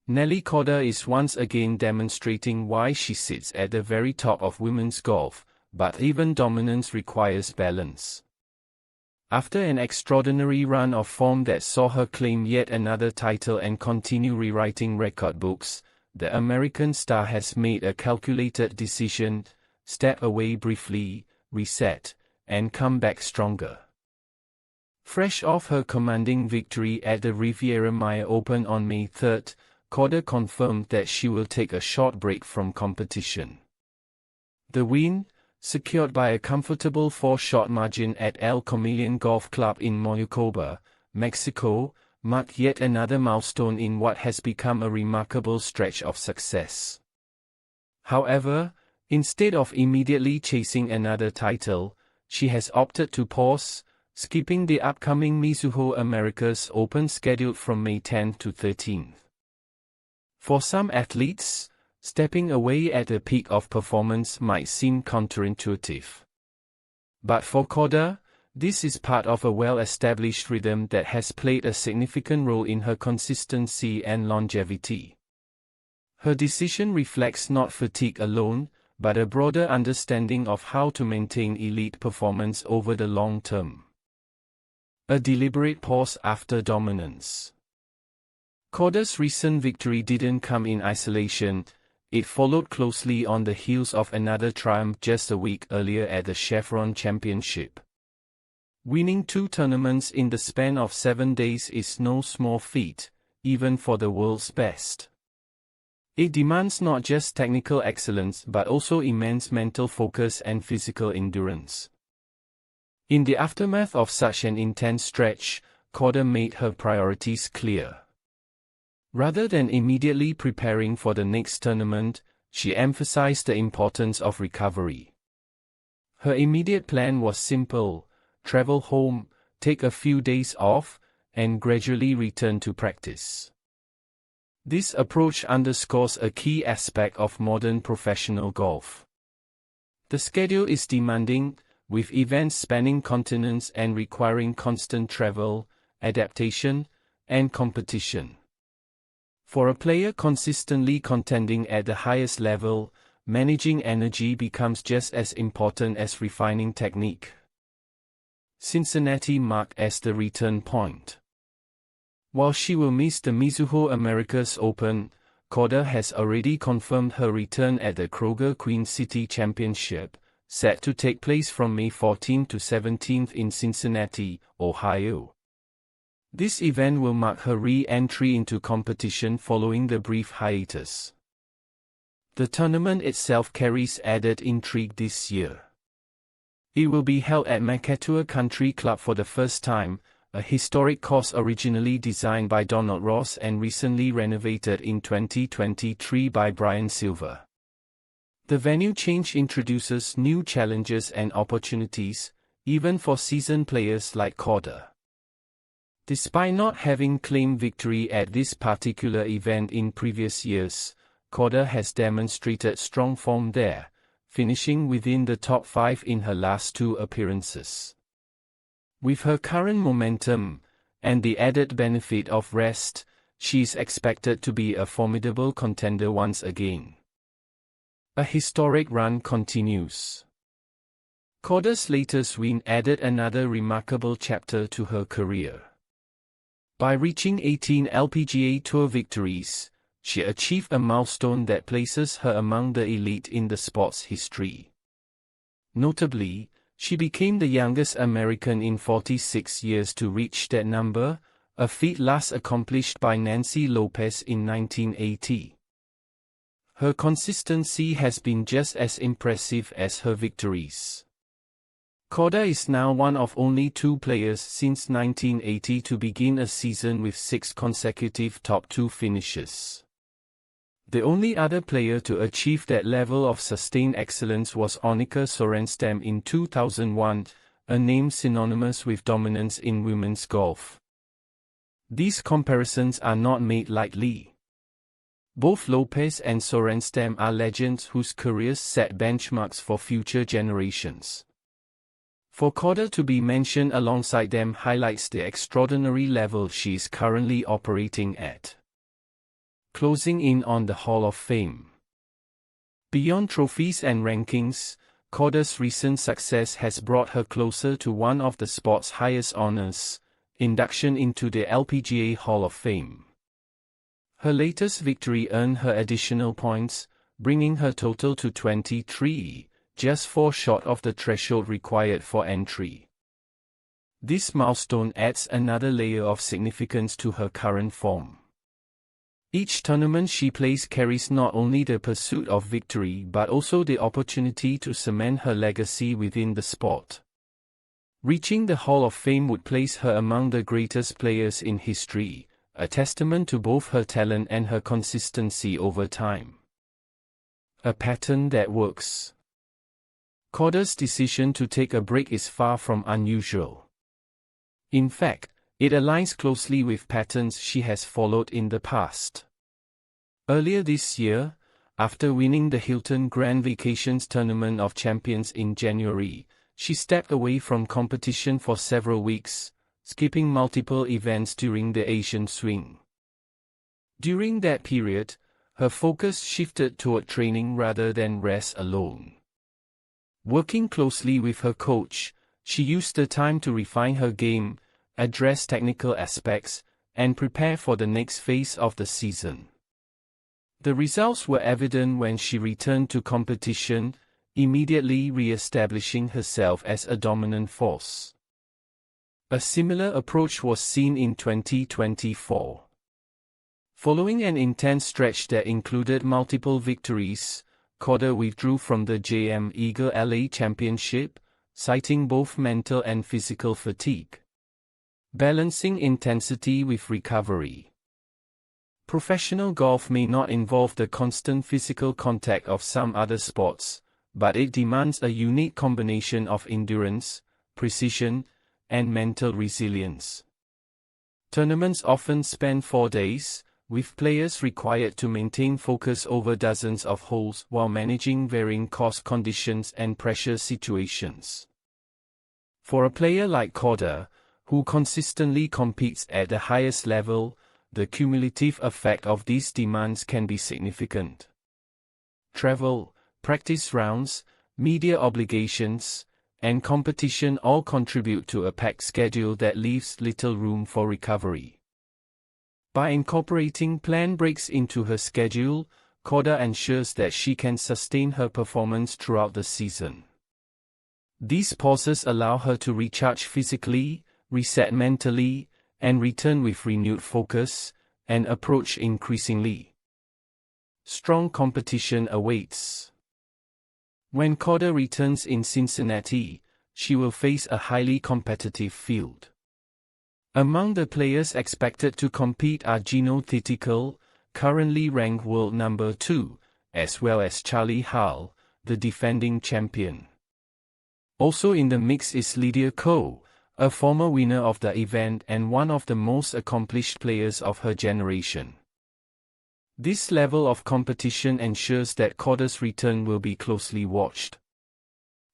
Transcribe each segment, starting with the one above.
Nelly Korda is once again demonstrating why she sits at the very top of women's golf, but even dominance requires balance. After an extraordinary run of form that saw her claim yet another title and continue rewriting record books, the American star has made a calculated decision: step away briefly, reset, and come back stronger. Fresh off her commanding victory at the Riviera Maya Open on May 3, Korda confirmed that she will take a short break from competition. The win, secured by a comfortable 4-shot margin at El Chameleon Golf Club in Moyocoba, Mexico, marked yet another milestone in what has become a remarkable stretch of success. However, instead of immediately chasing another title, she has opted to pause, skipping the upcoming Mizuho Americas Open scheduled from May 10 to 13. For some athletes, stepping away at the peak of performance might seem counterintuitive. But for Korda, this is part of a well-established rhythm that has played a significant role in her consistency and longevity. Her decision reflects not fatigue alone, but a broader understanding of how to maintain elite performance over the long term. A deliberate pause after dominance. Korda's recent victory didn't come in isolation. It followed closely on the heels of another triumph just a week earlier at the Chevron Championship. Winning 2 tournaments in the span of 7 days is no small feat, even for the world's best. It demands not just technical excellence but also immense mental focus and physical endurance. In the aftermath of such an intense stretch, Korda made her priorities clear. Rather than immediately preparing for the next tournament, she emphasized the importance of recovery. Her immediate plan was simple: travel home, take a few days off, and gradually return to practice. This approach underscores a key aspect of modern professional golf. The schedule is demanding, with events spanning continents and requiring constant travel, adaptation, and competition. For a player consistently contending at the highest level, managing energy becomes just as important as refining technique. Cincinnati marked as the return point. While she will miss the Mizuho Americas Open, Korda has already confirmed her return at the Kroger Queen City Championship, set to take place from May 14 to 17 in Cincinnati, Ohio. This event will mark her re-entry into competition following the brief hiatus. The tournament itself carries added intrigue this year. It will be held at Makatoa Country Club for the first time, a historic course originally designed by Donald Ross and recently renovated in 2023 by Brian Silver. The venue change introduces new challenges and opportunities, even for seasoned players like Korda. Despite not having claimed victory at this particular event in previous years, Korda has demonstrated strong form there, finishing within the top 5 in her last 2 appearances. With her current momentum, and the added benefit of rest, she is expected to be a formidable contender once again. A historic run continues. Korda's latest win added another remarkable chapter to her career. By reaching 18 LPGA Tour victories, she achieved a milestone that places her among the elite in the sport's history. Notably, she became the youngest American in 46 years to reach that number, a feat last accomplished by Nancy Lopez in 1980. Her consistency has been just as impressive as her victories. Korda is now one of only 2 players since 1980 to begin a season with 6 consecutive top 2 finishes. The only other player to achieve that level of sustained excellence was Annika Sorenstam in 2001, a name synonymous with dominance in women's golf. These comparisons are not made lightly. Both Lopez and Sorenstam are legends whose careers set benchmarks for future generations. For Korda to be mentioned alongside them highlights the extraordinary level she is currently operating at. closing in on the Hall of Fame. Beyond trophies and rankings, Korda's recent success has brought her closer to one of the sport's highest honors, induction into the LPGA Hall of Fame. Her latest victory earned her additional points, bringing her total to 23, just 4 short of the threshold required for entry. This milestone adds another layer of significance to her current form. Each tournament she plays carries not only the pursuit of victory but also the opportunity to cement her legacy within the sport. Reaching the Hall of Fame would place her among the greatest players in history, a testament to both her talent and her consistency over time. A pattern that works. Korda's decision to take a break is far from unusual. In fact, it aligns closely with patterns she has followed in the past. Earlier this year, after winning the Hilton Grand Vacations Tournament of Champions in January, she stepped away from competition for several weeks, skipping multiple events during the Asian swing. During that period, her focus shifted toward training rather than rest alone. Working closely with her coach, she used the time to refine her game, address technical aspects, and prepare for the next phase of the season. The results were evident when she returned to competition, immediately re-establishing herself as a dominant force. A similar approach was seen in 2024. Following an intense stretch that included multiple victories, Korda withdrew from the JM Eagle LA Championship, citing both mental and physical fatigue. Balancing intensity with recovery. Professional golf may not involve the constant physical contact of some other sports, but it demands a unique combination of endurance, precision, and mental resilience. Tournaments often span 4 days, with players required to maintain focus over dozens of holes while managing varying course conditions and pressure situations. For a player like Korda, who consistently competes at the highest level, the cumulative effect of these demands can be significant. Travel, practice rounds, media obligations, and competition all contribute to a packed schedule that leaves little room for recovery. By incorporating planned breaks into her schedule, Korda ensures that she can sustain her performance throughout the season. These pauses allow her to recharge physically, reset mentally, and return with renewed focus, an approach increasingly strong competition awaits. When Korda returns in Cincinnati, she will face a highly competitive field. Among the players expected to compete are Gino Thitikel, currently ranked world number 2, as well as Charlie Hall, the defending champion. Also in the mix is Lydia Ko, a former winner of the event and one of the most accomplished players of her generation. This level of competition ensures that Korda's return will be closely watched.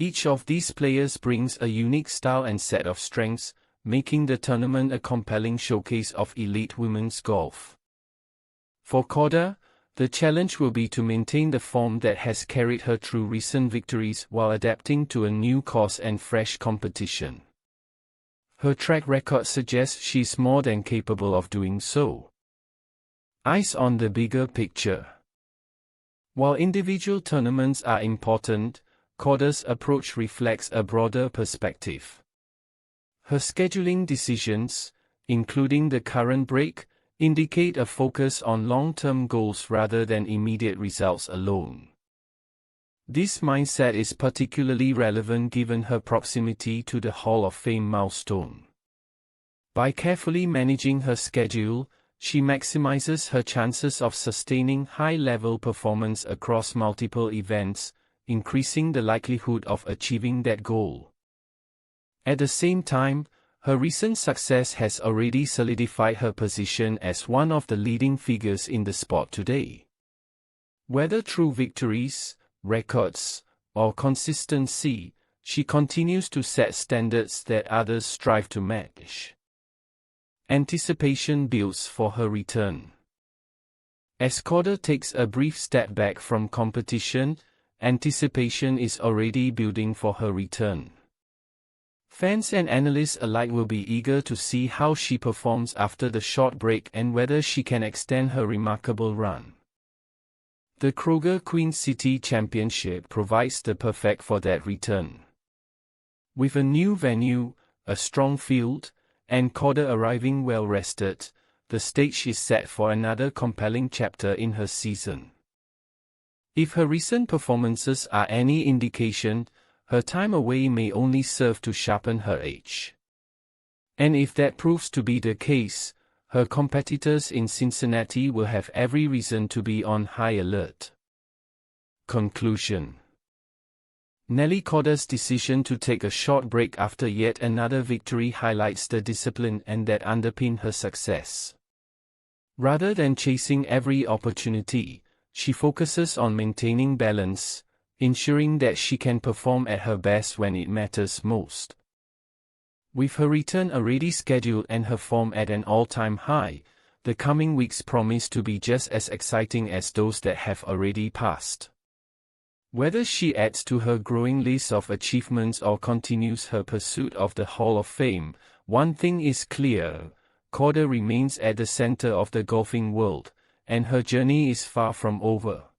Each of these players brings a unique style and set of strengths, making the tournament a compelling showcase of elite women's golf. For Korda, the challenge will be to maintain the form that has carried her through recent victories while adapting to a new course and fresh competition. Her track record suggests she's more than capable of doing so. Eyes on the bigger picture. While individual tournaments are important, Korda's approach reflects a broader perspective. Her scheduling decisions, including the current break, indicate a focus on long-term goals rather than immediate results alone. This mindset is particularly relevant given her proximity to the Hall of Fame milestone. By carefully managing her schedule, she maximizes her chances of sustaining high-level performance across multiple events, increasing the likelihood of achieving that goal. At the same time, her recent success has already solidified her position as one of the leading figures in the sport today. Whether through victories, records, or consistency, she continues to set standards that others strive to match. Anticipation builds for her return. As Korda takes a brief step back from competition, anticipation is already building for her return. Fans and analysts alike will be eager to see how she performs after the short break and whether she can extend her remarkable run. The Kroger Queen City Championship provides the perfect for that return. With a new venue, a strong field, and Korda arriving well-rested, the stage is set for another compelling chapter in her season. If her recent performances are any indication, her time away may only serve to sharpen her edge. And if that proves to be the case, her competitors in Cincinnati will have every reason to be on high alert. Conclusion. Nelly Korda's decision to take a short break after yet another victory highlights the discipline and that underpin her success. Rather than chasing every opportunity, she focuses on maintaining balance, ensuring that she can perform at her best when it matters most. With her return already scheduled and her form at an all-time high, the coming weeks promise to be just as exciting as those that have already passed. Whether she adds to her growing list of achievements or continues her pursuit of the Hall of Fame, one thing is clear: Korda remains at the center of the golfing world, and her journey is far from over.